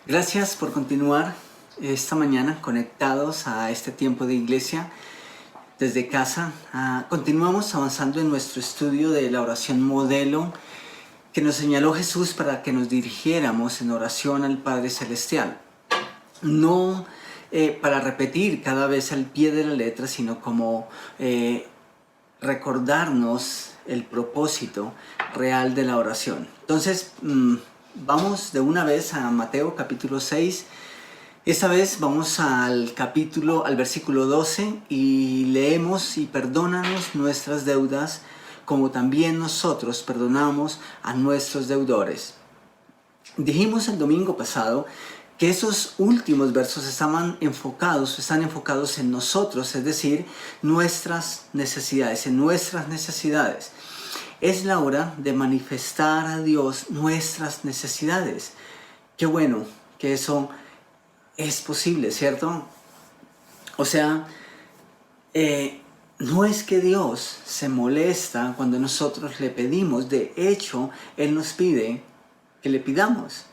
Gracias por continuar esta mañana conectados a este tiempo de iglesia desde casa. Continuamos avanzando en nuestro estudio de la oración modelo que nos señaló Jesús para que nos dirigiéramos en oración al Padre Celestial. No para repetir cada vez al pie de la letra, sino como recordarnos el propósito real de la oración. Entonces, vamos de una vez a Mateo capítulo 6. Esta vez vamos al versículo 12 y leemos: y perdónanos nuestras deudas como también nosotros perdonamos a nuestros deudores. Dijimos el domingo pasado que esos últimos versos están enfocados en nosotros, es decir, nuestras necesidades, en nuestras necesidades. Es la hora de manifestar a Dios nuestras necesidades. Qué bueno que eso es posible, ¿cierto? O sea, no es que Dios se molesta cuando nosotros le pedimos. De hecho, Él nos pide que le pidamos.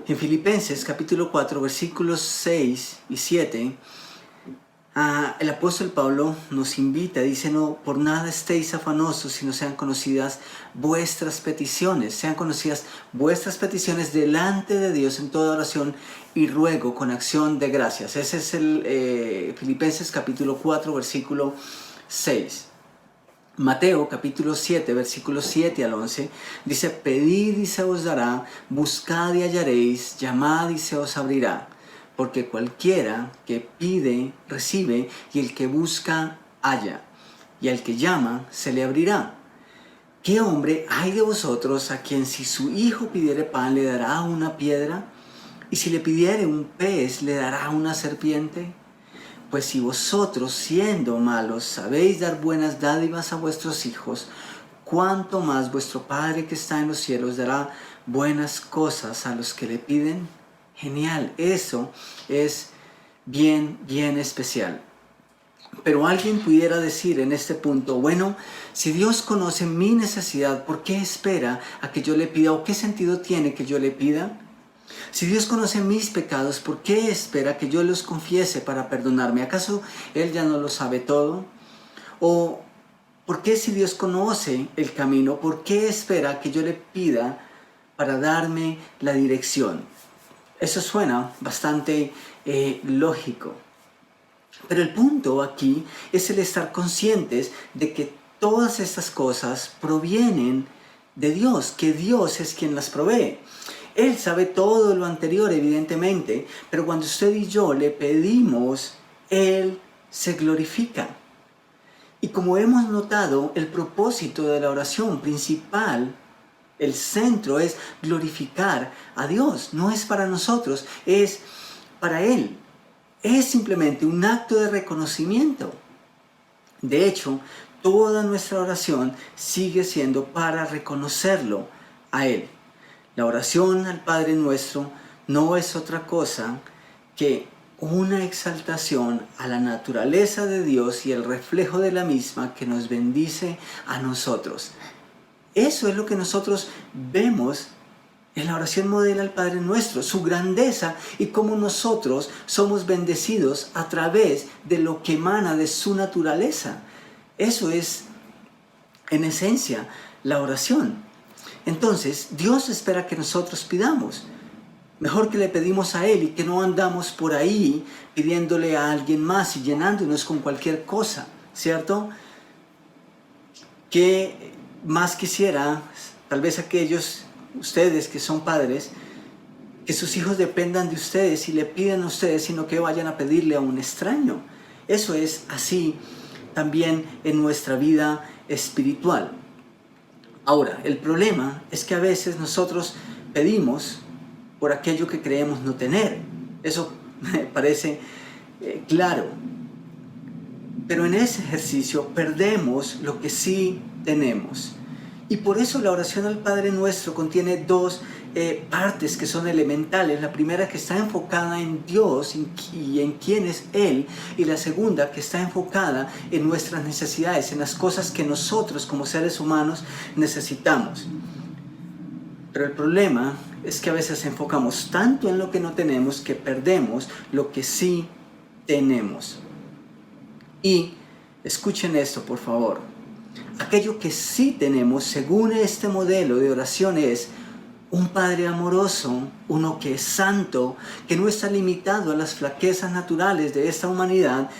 En Filipenses capítulo 4 versículos 6 y 7, el apóstol Pablo nos invita, dice: no, por nada estéis afanosos, sino sean conocidas vuestras peticiones delante de Dios en toda oración y ruego con acción de gracias. Ese es el Filipenses capítulo 4 versículo 6. Mateo capítulo 7 versículos 7 al 11 dice: pedid y se os dará, buscad y hallaréis, llamad y se os abrirá. Porque cualquiera que pide, recibe, y el que busca, halla, y al que llama, se le abrirá. ¿Qué hombre hay de vosotros a quien si su hijo pidiere pan le dará una piedra? ¿Y si le pidiere un pez le dará una serpiente? Pues si vosotros, siendo malos, sabéis dar buenas dádivas a vuestros hijos, ¿cuánto más vuestro Padre que está en los cielos dará buenas cosas a los que le piden? Genial, eso es bien especial. Pero alguien pudiera decir en este punto: bueno, si Dios conoce mi necesidad, ¿por qué espera a que yo le pida? ¿O qué sentido tiene que yo le pida? Si Dios conoce mis pecados, ¿por qué espera que yo los confiese para perdonarme? ¿Acaso Él ya no lo sabe todo? ¿O por qué, si Dios conoce el camino, por qué espera que yo le pida para darme la dirección? Eso suena bastante lógico. Pero el punto aquí es el estar conscientes de que todas estas cosas provienen de Dios, que Dios es quien las provee. Él sabe todo lo anterior, evidentemente, pero cuando usted y yo le pedimos, Él se glorifica. Y como hemos notado, el propósito de la oración principal, el centro, es glorificar a Dios. No es para nosotros, es para Él. Es simplemente un acto de reconocimiento. De hecho, toda nuestra oración sigue siendo para reconocerlo a Él. La oración al Padre Nuestro no es otra cosa que una exaltación a la naturaleza de Dios y el reflejo de la misma que nos bendice a nosotros. Eso es lo que nosotros vemos en la oración modelo al Padre Nuestro, su grandeza y cómo nosotros somos bendecidos a través de lo que emana de su naturaleza. Eso es, en esencia, la oración. Entonces, Dios espera que nosotros pidamos. Mejor que le pedimos a Él y que no andamos por ahí pidiéndole a alguien más y llenándonos con cualquier cosa, ¿cierto? ¿Qué más quisiera, tal vez ustedes que son padres, que sus hijos dependan de ustedes y le pidan a ustedes, sino que vayan a pedirle a un extraño? Eso es así también en nuestra vida espiritual. Ahora, el problema es que a veces nosotros pedimos por aquello que creemos no tener. Eso me parece claro. Pero en ese ejercicio perdemos lo que sí tenemos. Y por eso la oración al Padre Nuestro contiene dos partes que son elementales. La primera, que está enfocada en Dios y en quién es Él. Y la segunda, que está enfocada en nuestras necesidades, en las cosas que nosotros como seres humanos necesitamos. Pero el problema es que a veces enfocamos tanto en lo que no tenemos que perdemos lo que sí tenemos. Y escuchen esto, por favor. Aquello que sí tenemos, según este modelo de oración, es un Padre amoroso, uno que es santo, que no está limitado a las flaquezas naturales de esta humanidad,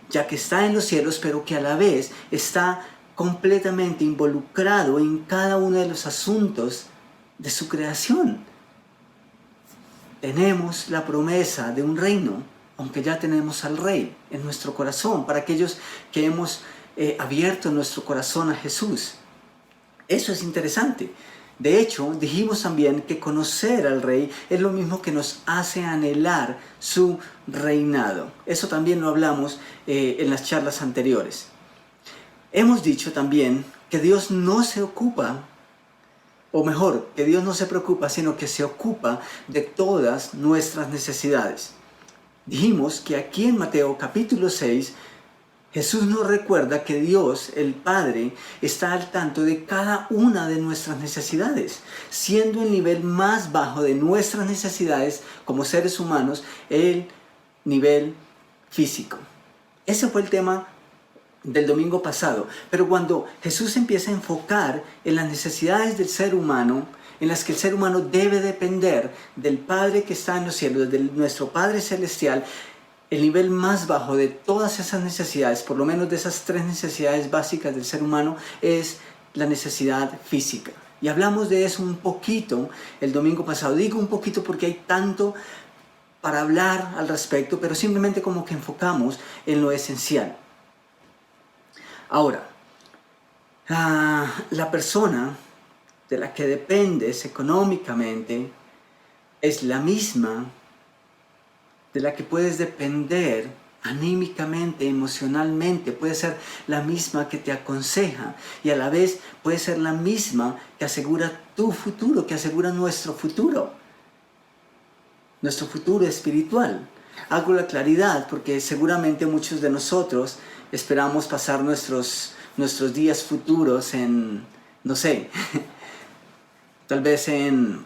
ya que está en los cielos, pero que a la vez está completamente involucrado en cada uno de los asuntos de su creación. Tenemos la promesa de un reino, aunque ya tenemos al Rey en nuestro corazón, para aquellos que hemos abierto nuestro corazón a Jesús. Eso es interesante. De hecho, dijimos también que conocer al Rey es lo mismo que nos hace anhelar su reinado. Eso también lo hablamos en las charlas anteriores. Hemos dicho también que Dios no se ocupa, o mejor, que Dios no se preocupa, sino que se ocupa de todas nuestras necesidades. Dijimos que aquí en Mateo capítulo 6, Jesús nos recuerda que Dios, el Padre, está al tanto de cada una de nuestras necesidades, siendo el nivel más bajo de nuestras necesidades como seres humanos el nivel físico. Ese fue el tema del domingo pasado. Pero cuando Jesús empieza a enfocar en las necesidades del ser humano, en las que el ser humano debe depender del Padre que está en los cielos, de nuestro Padre Celestial, el nivel más bajo de todas esas necesidades, por lo menos de esas 3 necesidades básicas del ser humano, es la necesidad física. Y hablamos de eso un poquito el domingo pasado. Digo un poquito porque hay tanto para hablar al respecto, pero simplemente como que enfocamos en lo esencial. Ahora, la persona de la que dependes económicamente es la misma de la que puedes depender anímicamente, emocionalmente. Puede ser la misma que te aconseja y a la vez puede ser la misma que asegura tu futuro, que asegura nuestro futuro espiritual. Hago la claridad porque seguramente muchos de nosotros esperamos pasar nuestros días futuros en, no sé, tal vez en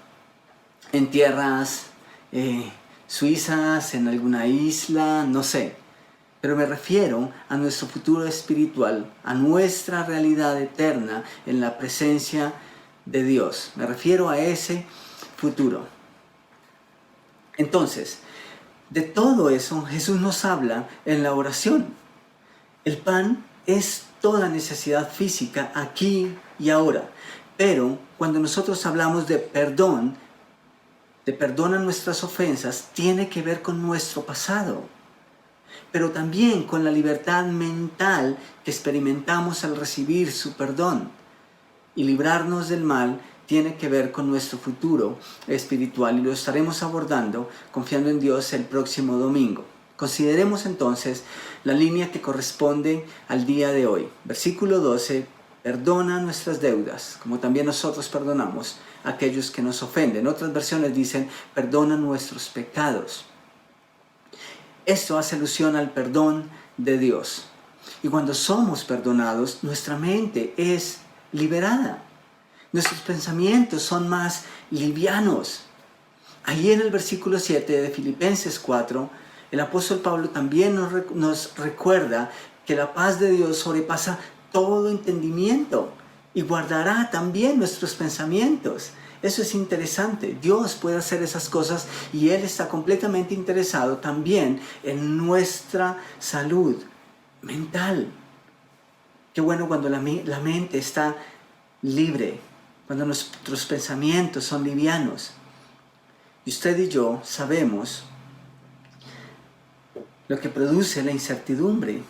tierras suizas, en alguna isla, no sé. Pero me refiero a nuestro futuro espiritual, a nuestra realidad eterna en la presencia de Dios. Me refiero a ese futuro. Entonces, de todo eso Jesús nos habla en la oración. El pan es toda necesidad física aquí y ahora. Pero cuando nosotros hablamos de perdona nuestras ofensas, tiene que ver con nuestro pasado, pero también con la libertad mental que experimentamos al recibir su perdón. Y librarnos del mal tiene que ver con nuestro futuro espiritual, y lo estaremos abordando confiando en Dios el próximo domingo. Consideremos entonces la línea que corresponde al día de hoy. Versículo 12, perdona nuestras deudas, como también nosotros perdonamos a aquellos que nos ofenden. Otras versiones dicen, perdona nuestros pecados. Esto hace alusión al perdón de Dios. Y cuando somos perdonados, nuestra mente es liberada. Nuestros pensamientos son más livianos. Ahí en el versículo 7 de Filipenses 4, el apóstol Pablo también nos recuerda que la paz de Dios sobrepasa todo entendimiento y guardará también nuestros pensamientos. Eso es interesante. Dios puede hacer esas cosas y Él está completamente interesado también en nuestra salud mental. Qué bueno cuando la mente está libre, cuando nuestros pensamientos son livianos. Y usted y yo sabemos lo que produce la incertidumbre.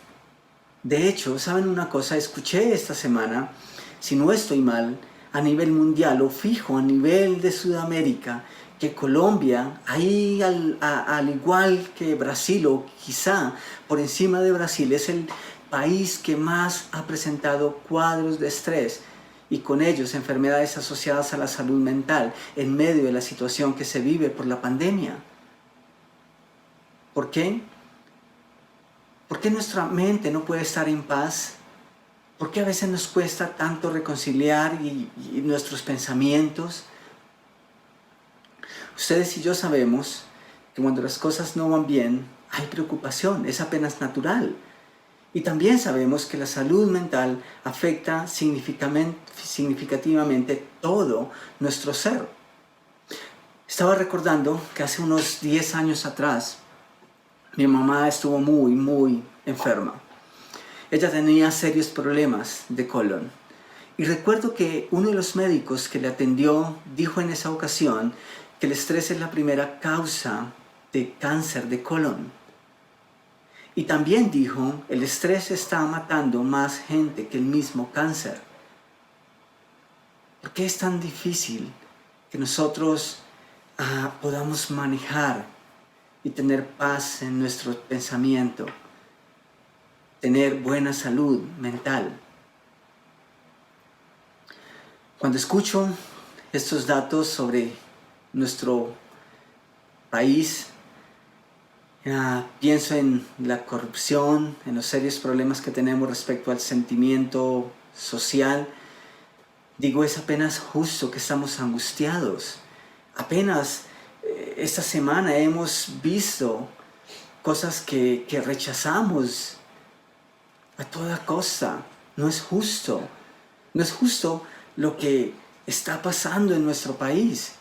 De hecho, ¿saben una cosa? Escuché esta semana, si no estoy mal, a nivel mundial o fijo a nivel de Sudamérica, que Colombia, ahí al igual que Brasil o quizá por encima de Brasil, es el país que más ha presentado cuadros de estrés y con ellos enfermedades asociadas a la salud mental en medio de la situación que se vive por la pandemia. ¿Por qué? ¿Por qué nuestra mente no puede estar en paz? ¿Por qué a veces nos cuesta tanto reconciliar y nuestros pensamientos? Ustedes y yo sabemos que cuando las cosas no van bien, hay preocupación, es apenas natural. Y también sabemos que la salud mental afecta significativamente todo nuestro ser. Estaba recordando que hace unos 10 años atrás, mi mamá estuvo muy enferma. Ella tenía serios problemas de colon. Y recuerdo que uno de los médicos que le atendió dijo en esa ocasión que el estrés es la primera causa de cáncer de colon. Y también dijo, el estrés está matando más gente que el mismo cáncer. ¿Por qué es tan difícil que nosotros podamos manejar y tener paz en nuestro pensamiento, tener buena salud mental? Cuando escucho estos datos sobre nuestro país, pienso en la corrupción, en los serios problemas que tenemos respecto al sentimiento social. Digo, es apenas justo que estamos angustiados. Apenas esta semana hemos visto cosas que rechazamos a toda costa. No es justo. No es justo lo que está pasando en nuestro país.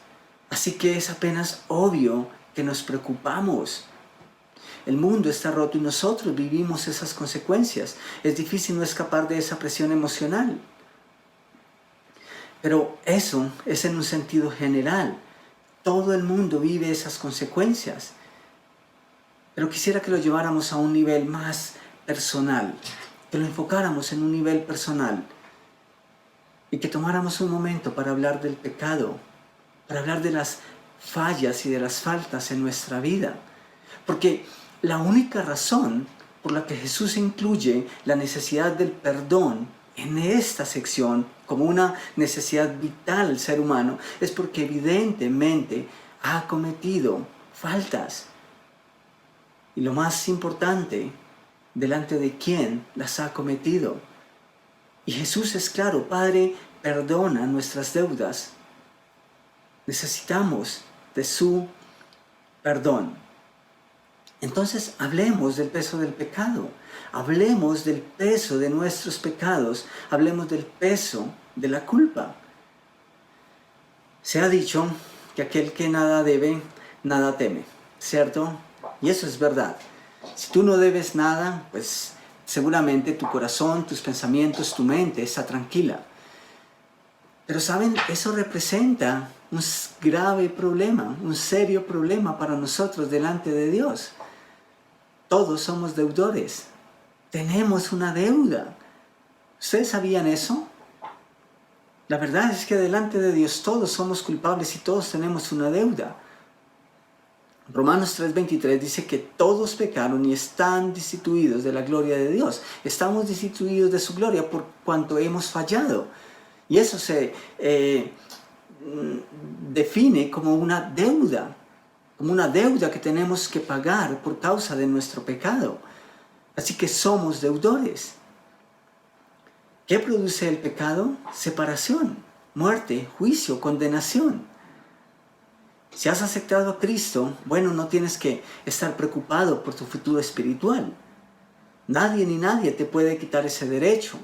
Así que es apenas obvio que nos preocupamos. El mundo está roto y nosotros vivimos esas consecuencias. Es difícil no escapar de esa presión emocional. Pero eso es en un sentido general. Todo el mundo vive esas consecuencias. Pero quisiera que lo lleváramos a un nivel más personal, que lo enfocáramos en un nivel personal y que tomáramos un momento para hablar del pecado, para hablar de las fallas y de las faltas en nuestra vida. Porque la única razón por la que Jesús incluye la necesidad del perdón en esta sección como una necesidad vital del ser humano es porque evidentemente ha cometido faltas. Y lo más importante, delante de quién las ha cometido. Y Jesús es claro: Padre, perdona nuestras deudas. Necesitamos de su perdón. Entonces hablemos del peso del pecado, hablemos del peso de nuestros pecados, hablemos del peso de la culpa. Se ha dicho que aquel que nada debe, nada teme, ¿cierto? Y eso es verdad. Si tú no debes nada, pues seguramente tu corazón, tus pensamientos, tu mente está tranquila. Pero ¿saben? Eso representa un grave problema, un serio problema para nosotros delante de Dios. Todos somos deudores. Tenemos una deuda. ¿Ustedes sabían eso? La verdad es que delante de Dios todos somos culpables y todos tenemos una deuda. Romanos 3:23 dice que todos pecaron y están destituidos de la gloria de Dios. Estamos destituidos de su gloria por cuanto hemos fallado. Y eso se define como una deuda que tenemos que pagar por causa de nuestro pecado. Así que somos deudores. ¿Qué produce el pecado? Separación, muerte, juicio, condenación. Si has aceptado a Cristo, bueno, no tienes que estar preocupado por tu futuro espiritual. Nadie ni nadie te puede quitar ese derecho.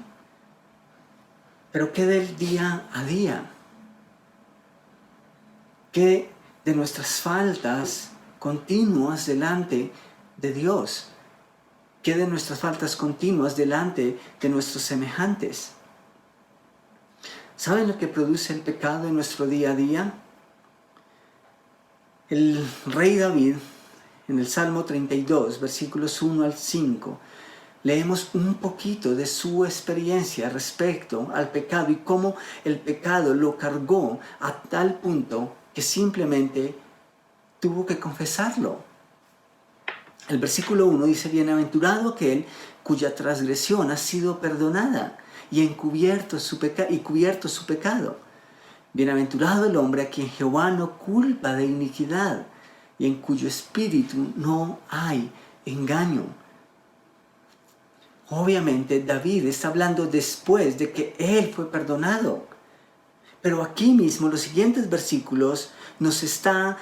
Pero ¿qué del día a día? ¿Qué de nuestras faltas continuas delante de Dios? ¿Qué de nuestras faltas continuas delante de nuestros semejantes? ¿Saben lo que produce el pecado en nuestro día a día? El rey David, en el Salmo 32, versículos 1 al 5, leemos un poquito de su experiencia respecto al pecado y cómo el pecado lo cargó a tal punto que simplemente tuvo que confesarlo. El versículo 1 dice: bienaventurado aquel cuya transgresión ha sido perdonada y cubierto su pecado. Bienaventurado el hombre a quien Jehová no culpa de iniquidad y en cuyo espíritu no hay engaño. Obviamente David está hablando después de que él fue perdonado. Pero aquí mismo, los siguientes versículos nos está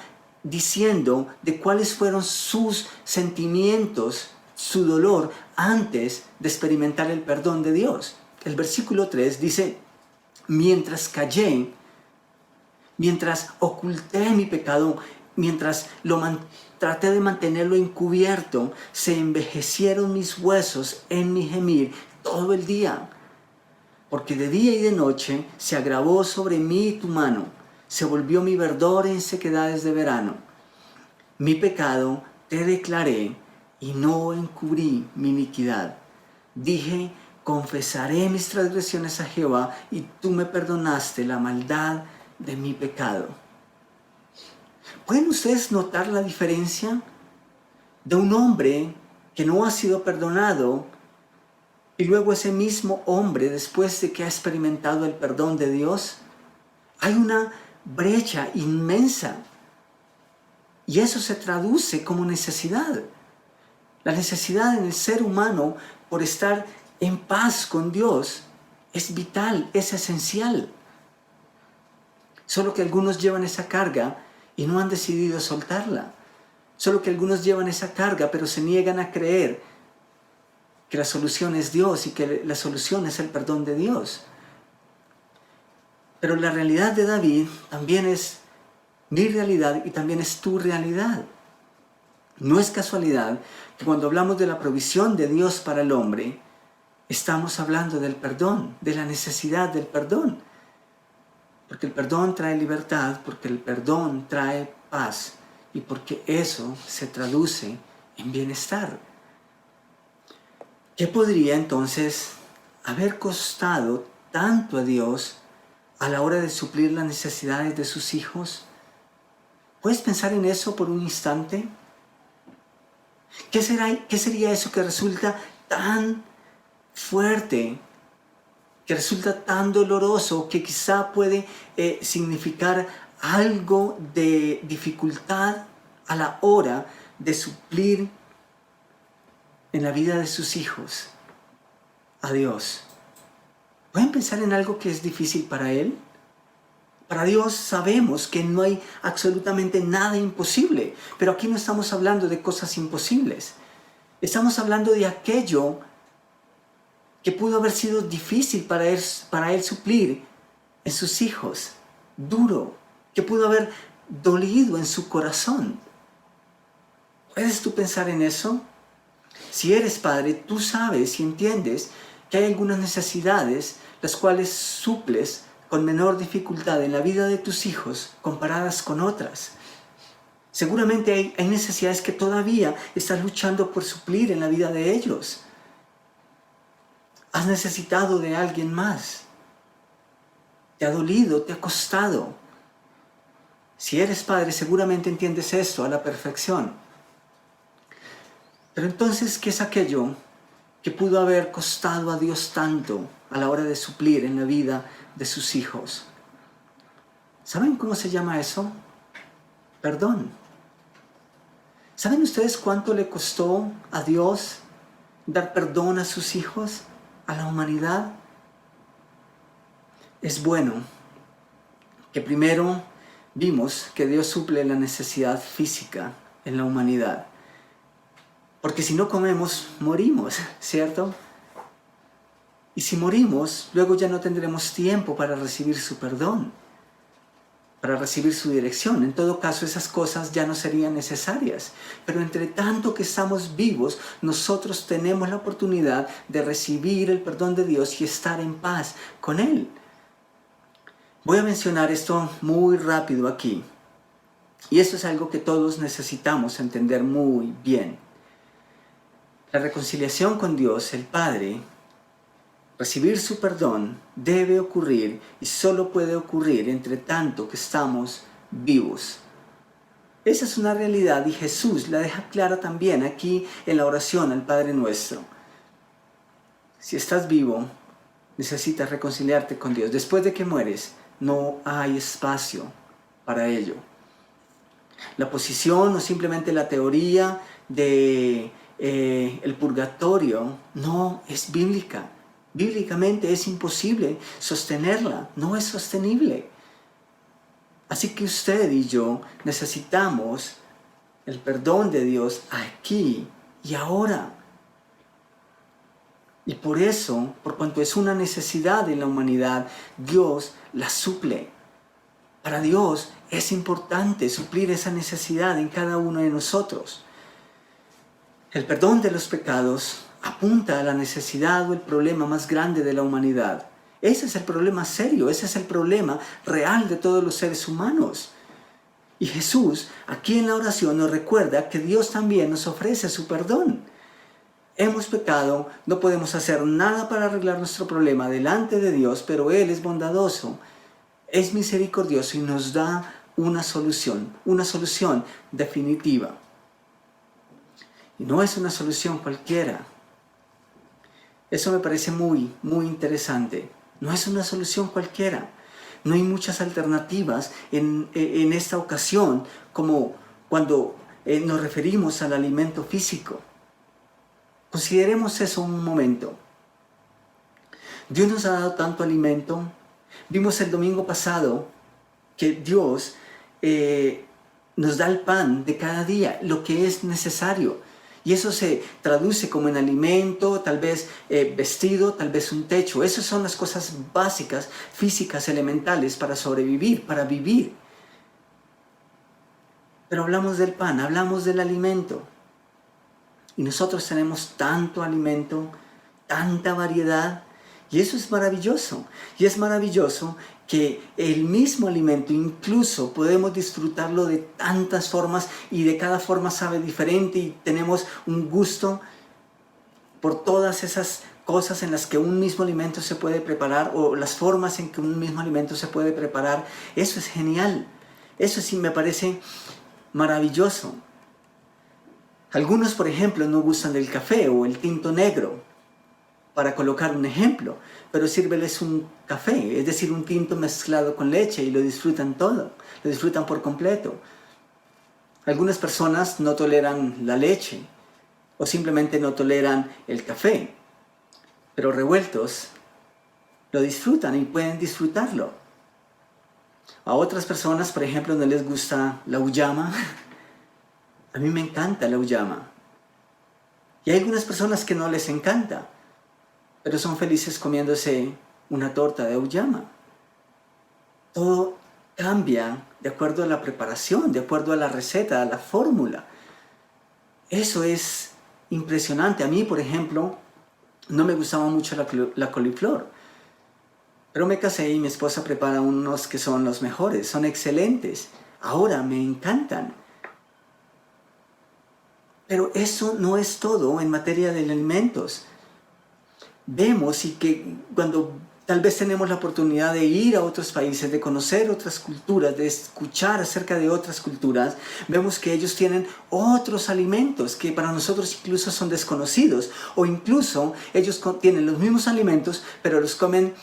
diciendo de cuáles fueron sus sentimientos, su dolor, antes de experimentar el perdón de Dios. El versículo 3 dice, mientras callé, mientras oculté mi pecado, mientras traté de mantenerlo encubierto, se envejecieron mis huesos en mi gemir todo el día. Porque de día y de noche se agravó sobre mí tu mano, se volvió mi verdor en sequedades de verano. Mi pecado te declaré y no encubrí mi iniquidad. Dije, confesaré mis transgresiones a Jehová y tú me perdonaste la maldad de mi pecado. ¿Pueden ustedes notar la diferencia de un hombre que no ha sido perdonado y luego ese mismo hombre, después de que ha experimentado el perdón de Dios? Hay una brecha inmensa y eso se traduce como necesidad. La necesidad en el ser humano por estar en paz con Dios es vital, es esencial. Solo que algunos llevan esa carga y no han decidido soltarla. Solo que algunos llevan esa carga pero se niegan a creer que la solución es Dios y que la solución es el perdón de Dios. Pero la realidad de David también es mi realidad y también es tu realidad. No es casualidad que cuando hablamos de la provisión de Dios para el hombre, estamos hablando del perdón, de la necesidad del perdón. Porque el perdón trae libertad, porque el perdón trae paz y porque eso se traduce en bienestar. ¿Qué podría entonces haber costado tanto a Dios a la hora de suplir las necesidades de sus hijos? ¿Puedes pensar en eso por un instante? ¿Qué sería eso que resulta tan fuerte, que resulta tan doloroso, que quizá puede significar algo de dificultad a la hora de suplir en la vida de sus hijos a Dios? ¿Pueden pensar en algo que es difícil para Él? Para Dios sabemos que no hay absolutamente nada imposible, pero aquí no estamos hablando de cosas imposibles. Estamos hablando de aquello que pudo haber sido difícil para él suplir en sus hijos, duro, que pudo haber dolido en su corazón. ¿Puedes tú pensar en eso? Si eres padre, tú sabes y entiendes que hay algunas necesidades las cuales suples con menor dificultad en la vida de tus hijos comparadas con otras. Seguramente hay necesidades que todavía estás luchando por suplir en la vida de ellos. Has necesitado de alguien más. Te ha dolido, te ha costado. Si eres padre, seguramente entiendes esto a la perfección. Pero entonces, ¿qué es aquello que pudo haber costado a Dios tanto a la hora de suplir en la vida de sus hijos? ¿Saben cómo se llama eso? Perdón. ¿Saben ustedes cuánto le costó a Dios dar perdón a sus hijos, a la humanidad? Es bueno que primero vimos que Dios suple la necesidad física en la humanidad. Porque si no comemos, morimos, ¿cierto? Y si morimos, luego ya no tendremos tiempo para recibir su perdón, para recibir su dirección. En todo caso, esas cosas ya no serían necesarias. Pero entre tanto que estamos vivos, nosotros tenemos la oportunidad de recibir el perdón de Dios y estar en paz con Él. Voy a mencionar esto muy rápido aquí. Y esto es algo que todos necesitamos entender muy bien. La reconciliación con Dios, el Padre, recibir su perdón, debe ocurrir y solo puede ocurrir entre tanto que estamos vivos. Esa es una realidad y Jesús la deja clara también aquí en la oración al Padre Nuestro. Si estás vivo, necesitas reconciliarte con Dios. Después de que mueres, no hay espacio para ello. La posición o simplemente la teoría de el purgatorio no es bíblica. Bíblicamente es imposible sostenerla, no es sostenible. Así que usted y yo necesitamos el perdón de Dios aquí y ahora. Y por eso, por cuanto es una necesidad en la humanidad, Dios la suple. Para Dios es importante suplir esa necesidad en cada uno de nosotros. El perdón de los pecados apunta a la necesidad o el problema más grande de la humanidad. Ese es el problema serio, ese es el problema real de todos los seres humanos. Y Jesús, aquí en la oración, nos recuerda que Dios también nos ofrece su perdón. Hemos pecado, no podemos hacer nada para arreglar nuestro problema delante de Dios, pero Él es bondadoso, es misericordioso y nos da una solución definitiva. Y no es una solución cualquiera. Eso me parece muy, muy interesante. No es una solución cualquiera. No hay muchas alternativas en esta ocasión, como cuando nos referimos al alimento físico. Consideremos eso un momento. Dios nos ha dado tanto alimento. Vimos el domingo pasado que Dios nos da el pan de cada día, lo que es necesario. Y eso se traduce como en alimento, tal vez vestido, tal vez un techo. Esas son las cosas básicas, físicas, elementales para sobrevivir, para vivir. Pero hablamos del pan, hablamos del alimento. Y nosotros tenemos tanto alimento, tanta variedad. Y eso es maravilloso. Y es maravilloso que el mismo alimento incluso podemos disfrutarlo de tantas formas y de cada forma sabe diferente y tenemos un gusto por todas esas cosas en las que un mismo alimento se puede preparar o las formas en que un mismo alimento se puede preparar. Eso es genial. Eso sí me parece maravilloso. Algunos, por ejemplo, no gustan del café o el tinto negro, para colocar un ejemplo, pero sírveles un café, es decir, un tinto mezclado con leche y lo disfrutan todo, lo disfrutan por completo. Algunas personas no toleran la leche o simplemente no toleran el café, pero revueltos lo disfrutan y pueden disfrutarlo. A otras personas, por ejemplo, no les gusta la auyama. A mí me encanta la auyama. Y hay algunas personas que no les encanta, pero son felices comiéndose una torta de auyama. Todo cambia de acuerdo a la preparación, de acuerdo a la receta, a la fórmula. Eso es impresionante. A mí, por ejemplo, no me gustaba mucho la coliflor, pero me casé y mi esposa prepara unos que son los mejores, son excelentes. Ahora me encantan. Pero eso no es todo en materia de alimentos. Vemos y que cuando tal vez tenemos la oportunidad de ir a otros países, de conocer otras culturas, de escuchar acerca de otras culturas, vemos que ellos tienen otros alimentos que para nosotros incluso son desconocidos, o incluso ellos tienen los mismos alimentos, pero los comen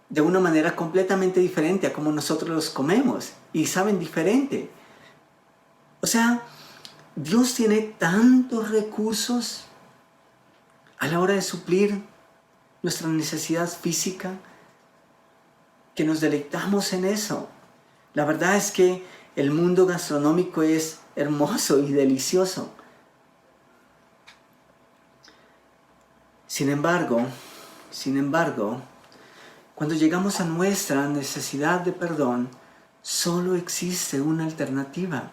de una manera completamente diferente a como nosotros los comemos, y saben diferente. O sea, Dios tiene tantos recursos a la hora de suplir nuestra necesidad física que nos deleitamos en eso. La verdad es que el mundo gastronómico es hermoso y delicioso. Sin embargo, cuando llegamos a nuestra necesidad de perdón, solo existe una alternativa.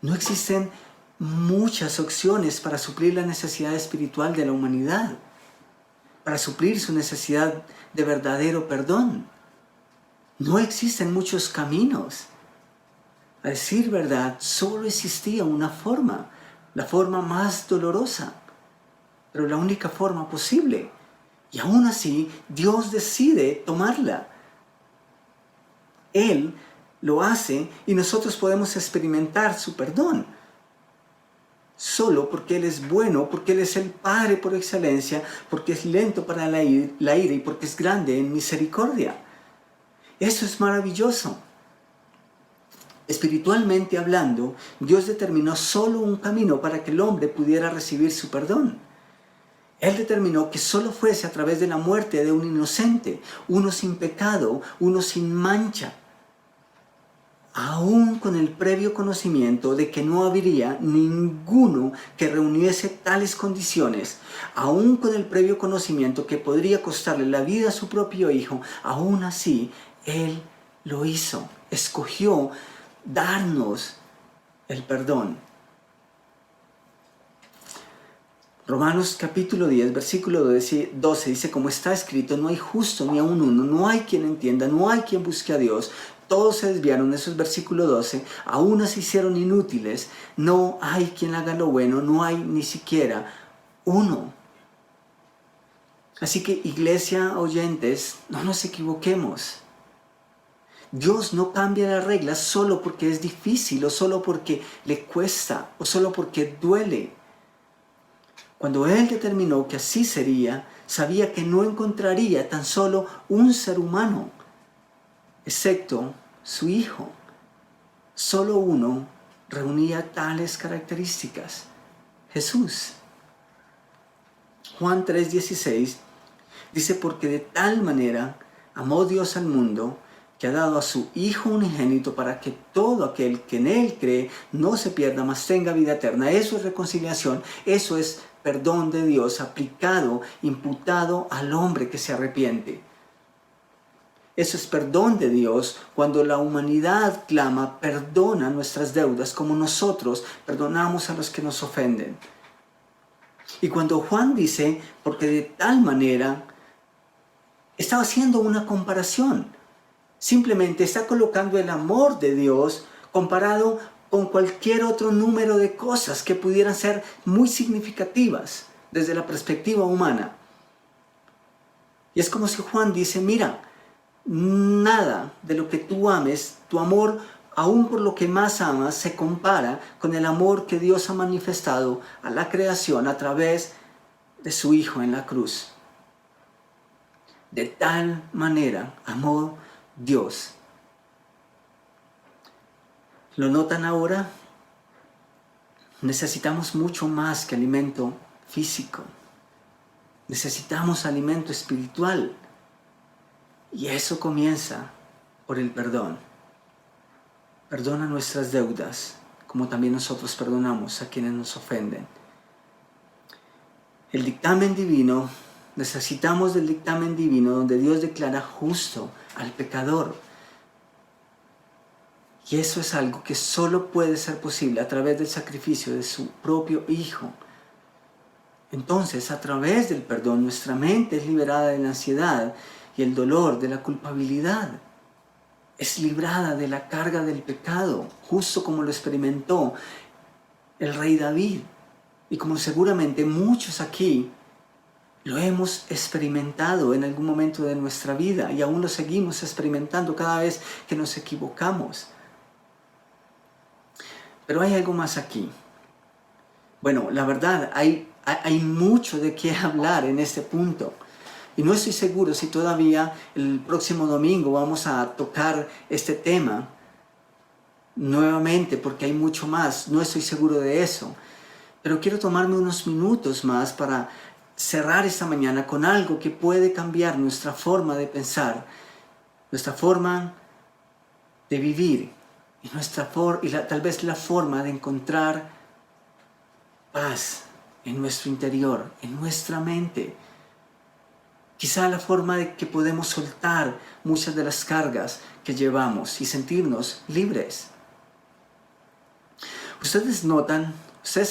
No existen muchas opciones para suplir la necesidad espiritual de la humanidad, para suplir su necesidad de verdadero perdón. No existen muchos caminos. A decir verdad, solo existía una forma, la forma más dolorosa, pero la única forma posible. Y aún así, Dios decide tomarla. Él lo hace y nosotros podemos experimentar su perdón. Solo porque Él es bueno, porque Él es el Padre por excelencia, porque es lento para la ira y porque es grande en misericordia. Eso es maravilloso. Espiritualmente hablando, Dios determinó solo un camino para que el hombre pudiera recibir su perdón. Él determinó que solo fuese a través de la muerte de un inocente, uno sin pecado, uno sin mancha. aún con el previo conocimiento de que no habría ninguno que reuniese tales condiciones, aún con el previo conocimiento que podría costarle la vida a su propio hijo, aún así Él lo hizo, escogió darnos el perdón. Romanos capítulo 10, versículo 12 dice, como está escrito, no hay justo ni aun uno, no hay quien entienda, no hay quien busque a Dios. Todos se desviaron, eso es versículo 12, a unas se hicieron inútiles, no hay quien haga lo bueno, no hay ni siquiera uno. Así que, iglesia, oyentes, no nos equivoquemos. Dios no cambia las reglas solo porque es difícil, o solo porque le cuesta, o solo porque duele. Cuando Él determinó que así sería, sabía que no encontraría tan solo un ser humano, excepto su Hijo. Solo uno reunía tales características: Jesús. Juan 3:16 dice, porque de tal manera amó Dios al mundo, que ha dado a su Hijo unigénito para que todo aquel que en Él cree no se pierda, mas tenga vida eterna. Eso es reconciliación, eso es perdón de Dios aplicado, imputado al hombre que se arrepiente. Eso es perdón de Dios cuando la humanidad clama, perdona nuestras deudas como nosotros perdonamos a los que nos ofenden. Y cuando Juan dice, porque de tal manera, estaba haciendo una comparación. Simplemente está colocando el amor de Dios comparado con cualquier otro número de cosas que pudieran ser muy significativas desde la perspectiva humana. Y es como si Juan dice, mira, nada de lo que tú ames, tu amor, aún por lo que más amas, se compara con el amor que Dios ha manifestado a la creación a través de su Hijo en la cruz. De tal manera amó Dios. ¿Lo notan ahora? Necesitamos mucho más que alimento físico. Necesitamos alimento espiritual. Y eso comienza por el perdón. Perdona nuestras deudas, como también nosotros perdonamos a quienes nos ofenden. El dictamen divino, necesitamos del dictamen divino donde Dios declara justo al pecador. Y eso es algo que solo puede ser posible a través del sacrificio de su propio Hijo. Entonces, a través del perdón, nuestra mente es liberada de la ansiedad y el dolor de la culpabilidad. Es librada de la carga del pecado, justo como lo experimentó el rey David. Y como seguramente muchos aquí lo hemos experimentado en algún momento de nuestra vida y aún lo seguimos experimentando cada vez que nos equivocamos. Pero hay algo más aquí. Bueno, la verdad, hay mucho de qué hablar en este punto. Y no estoy seguro si todavía el próximo domingo vamos a tocar este tema nuevamente, porque hay mucho más. No estoy seguro de eso. Pero quiero tomarme unos minutos más para cerrar esta mañana con algo que puede cambiar nuestra forma de pensar, nuestra forma de vivir y tal vez la forma de encontrar paz en nuestro interior, en nuestra mente. Quizá la forma de que podemos soltar muchas de las cargas que llevamos y sentirnos libres. Ustedes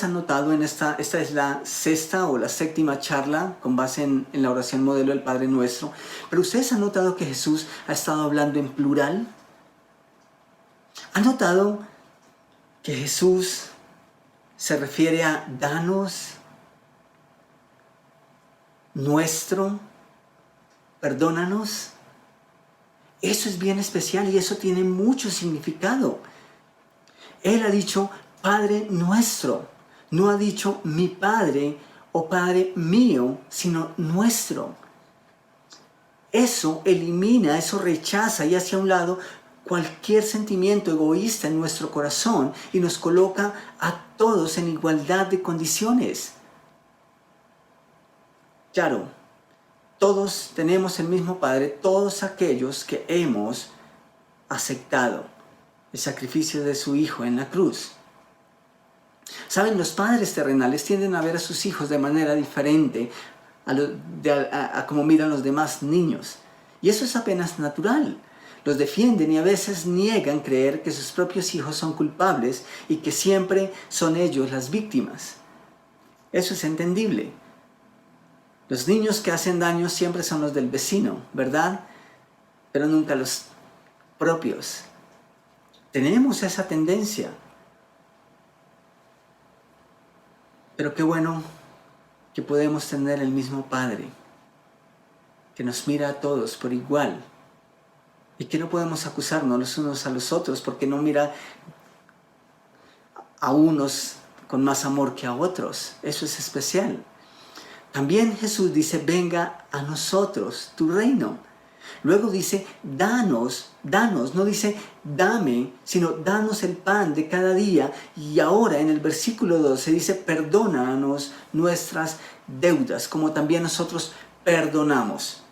han notado esta es la sexta o la séptima charla con base en la oración modelo del Padre Nuestro, pero ustedes han notado que Jesús ha estado hablando en plural. ¿Han notado que Jesús se refiere a danos, nuestro, perdónanos? Eso es bien especial y eso tiene mucho significado. Él ha dicho Padre nuestro, no ha dicho mi Padre o Padre mío, sino nuestro. Eso elimina, eso rechaza y hace a un lado cualquier sentimiento egoísta en nuestro corazón y nos coloca a todos en igualdad de condiciones. Claro, todos tenemos el mismo Padre, todos aquellos que hemos aceptado el sacrificio de su Hijo en la cruz. Saben, los padres terrenales tienden a ver a sus hijos de manera diferente a como miran los demás niños. Y eso es apenas natural. Los defienden y a veces niegan creer que sus propios hijos son culpables y que siempre son ellos las víctimas. Eso es entendible. Los niños que hacen daño siempre son los del vecino, ¿verdad? Pero nunca los propios. Tenemos esa tendencia. Pero qué bueno que podemos tener el mismo Padre, que nos mira a todos por igual y que no podemos acusarnos los unos a los otros porque no mira a unos con más amor que a otros. Eso es especial. También Jesús dice, venga a nosotros tu reino. Luego dice, danos, no dice dame, sino danos el pan de cada día. Y ahora en el versículo 12 dice, perdónanos nuestras deudas, como también nosotros perdonamos.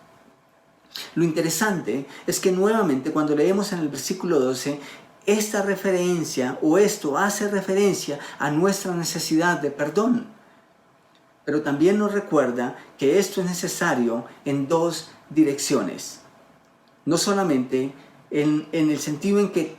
Lo interesante es que nuevamente cuando leemos en el versículo 12, esta referencia o esto hace referencia a nuestra necesidad de perdón. Pero también nos recuerda que esto es necesario en dos direcciones. No solamente en el sentido en que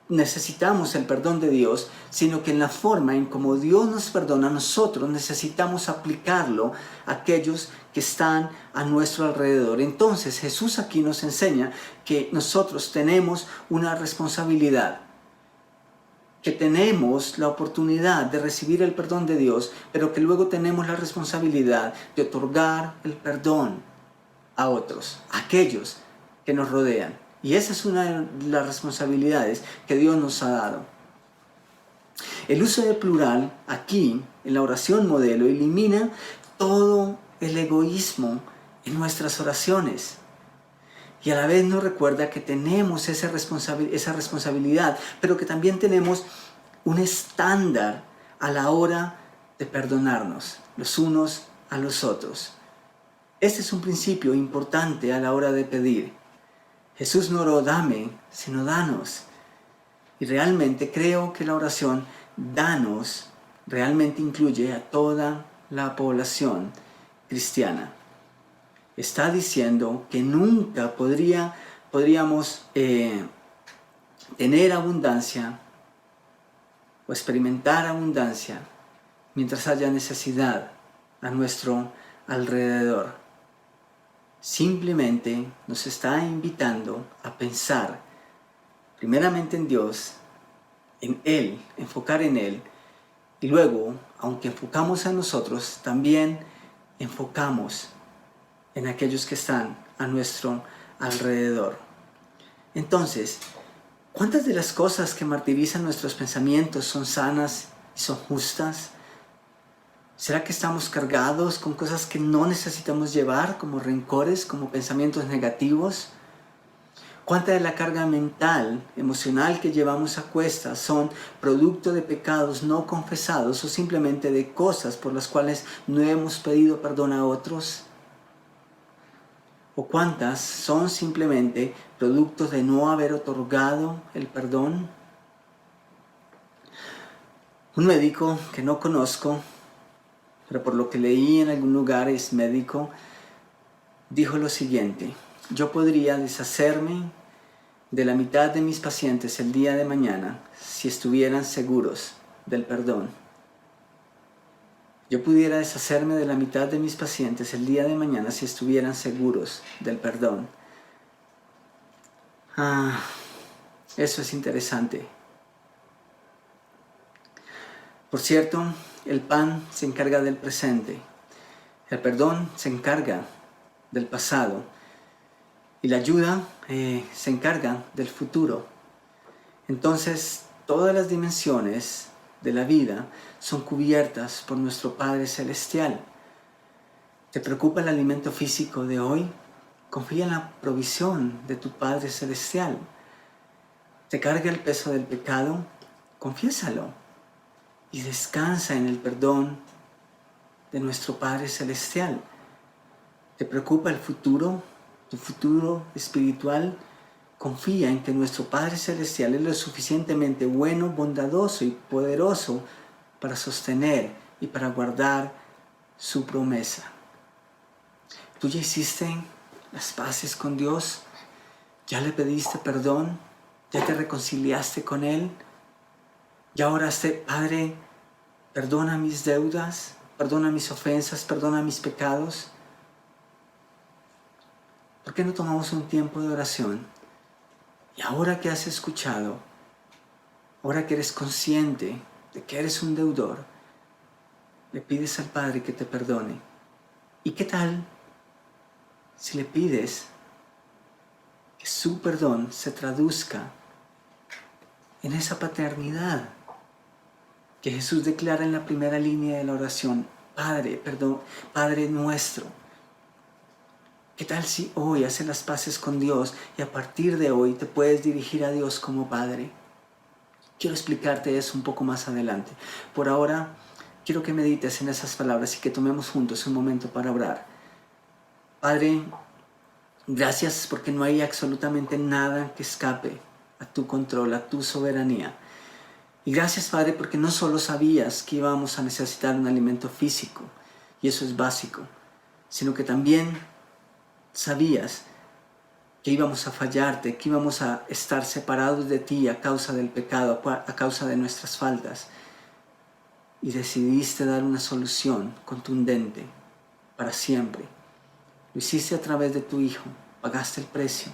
necesitamos el perdón de Dios, sino que en la forma en como Dios nos perdona, nosotros necesitamos aplicarlo a aquellos que están a nuestro alrededor. Entonces Jesús aquí nos enseña que nosotros tenemos una responsabilidad, que tenemos la oportunidad de recibir el perdón de Dios, pero que luego tenemos la responsabilidad de otorgar el perdón a otros, a aquellos que nos rodean. Y esa es una de las responsabilidades que Dios nos ha dado. El uso de plural aquí, en la oración modelo, elimina todo el egoísmo en nuestras oraciones. Y a la vez nos recuerda que tenemos esa responsabilidad, pero que también tenemos un estándar a la hora de perdonarnos los unos a los otros. Este es un principio importante a la hora de pedir. Jesús no oró dame, sino danos. Y realmente creo que la oración danos realmente incluye a toda la población cristiana. Está diciendo que nunca podríamos tener abundancia o experimentar abundancia mientras haya necesidad a nuestro alrededor. Simplemente nos está invitando a pensar primeramente en Dios, en Él, enfocar en Él, y luego, aunque enfocamos en nosotros, también enfocamos en aquellos que están a nuestro alrededor. Entonces, ¿cuántas de las cosas que martirizan nuestros pensamientos son sanas y son justas? ¿Será que estamos cargados con cosas que no necesitamos llevar, como rencores, como pensamientos negativos? ¿Cuánta de la carga mental, emocional que llevamos a cuestas son producto de pecados no confesados o simplemente de cosas por las cuales no hemos pedido perdón a otros? ¿O cuántas son simplemente productos de no haber otorgado el perdón? Un médico que no conozco, pero por lo que leí en algún lugar es médico, dijo lo siguiente: yo podría deshacerme de la mitad de mis pacientes el día de mañana si estuvieran seguros del perdón. Yo pudiera deshacerme de la mitad de mis pacientes el día de mañana si estuvieran seguros del perdón. Eso es interesante. Por cierto, el pan se encarga del presente, el perdón se encarga del pasado y la ayuda se encarga del futuro. Entonces, todas las dimensiones de la vida son cubiertas por nuestro Padre Celestial. ¿Te preocupa el alimento físico de hoy? Confía en la provisión de tu Padre Celestial. ¿Te carga el peso del pecado? Confiésalo y descansa en el perdón de nuestro Padre Celestial. ¿Te preocupa el futuro, tu futuro espiritual? confía en que nuestro Padre Celestial es lo suficientemente bueno, bondadoso y poderoso para sostener y para guardar su promesa. ¿Tú ya hiciste las paces con Dios? ¿Ya le pediste perdón? ¿Ya te reconciliaste con Él? ¿Ya oraste, Padre, perdona mis deudas, perdona mis ofensas, perdona mis pecados? ¿Por qué no tomamos un tiempo de oración? Y ahora que has escuchado, ahora que eres consciente de que eres un deudor, le pides al Padre que te perdone. ¿Y qué tal si le pides que su perdón se traduzca en esa paternidad que Jesús declara en la primera línea de la oración? Padre, perdón, Padre nuestro. ¿Qué tal si hoy haces las paces con Dios y a partir de hoy te puedes dirigir a Dios como Padre? Quiero explicarte eso un poco más adelante. Por ahora, quiero que medites en esas palabras y que tomemos juntos un momento para orar. Padre, gracias porque no hay absolutamente nada que escape a tu control, a tu soberanía. Y gracias, Padre, porque no solo sabías que íbamos a necesitar un alimento físico, y eso es básico, sino que también sabías que íbamos a fallarte, que íbamos a estar separados de ti a causa del pecado, a causa de nuestras faltas. Y decidiste dar una solución contundente para siempre. Lo hiciste a través de tu Hijo, pagaste el precio,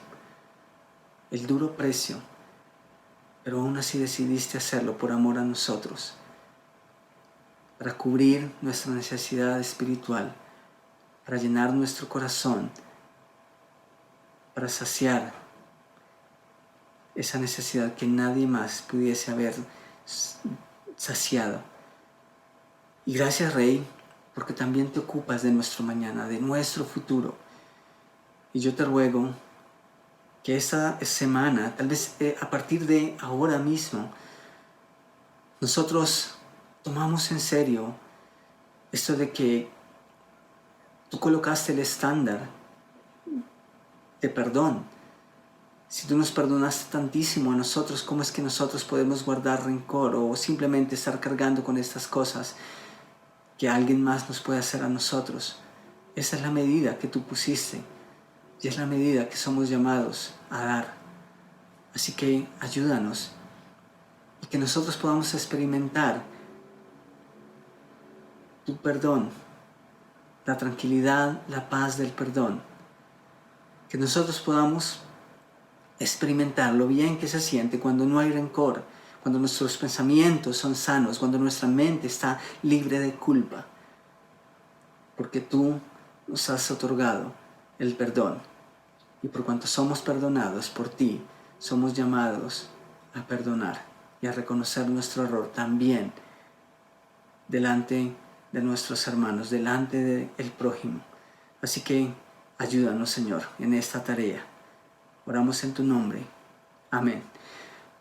el duro precio, pero aún así decidiste hacerlo por amor a nosotros, para cubrir nuestra necesidad espiritual, para llenar nuestro corazón, para saciar esa necesidad que nadie más pudiese haber saciado. Y gracias, Rey, porque también te ocupas de nuestro mañana, de nuestro futuro. Y yo te ruego que esta semana, tal vez a partir de ahora mismo, nosotros tomamos en serio esto de que tú colocaste el estándar de perdón. Si tú nos perdonaste tantísimo a nosotros, ¿cómo es que nosotros podemos guardar rencor o simplemente estar cargando con estas cosas que alguien más nos puede hacer a nosotros? Esa es la medida que tú pusiste y es la medida que somos llamados a dar. Así que ayúdanos y que nosotros podamos experimentar tu perdón, la tranquilidad, la paz del perdón. Que nosotros podamos experimentar lo bien que se siente cuando no hay rencor, cuando nuestros pensamientos son sanos, cuando nuestra mente está libre de culpa, porque tú nos has otorgado el perdón. Y por cuanto somos perdonados por ti, somos llamados a perdonar y a reconocer nuestro error también delante de nuestros hermanos, delante del prójimo. Así que ayúdanos, Señor, en esta tarea. Oramos en tu nombre. Amén.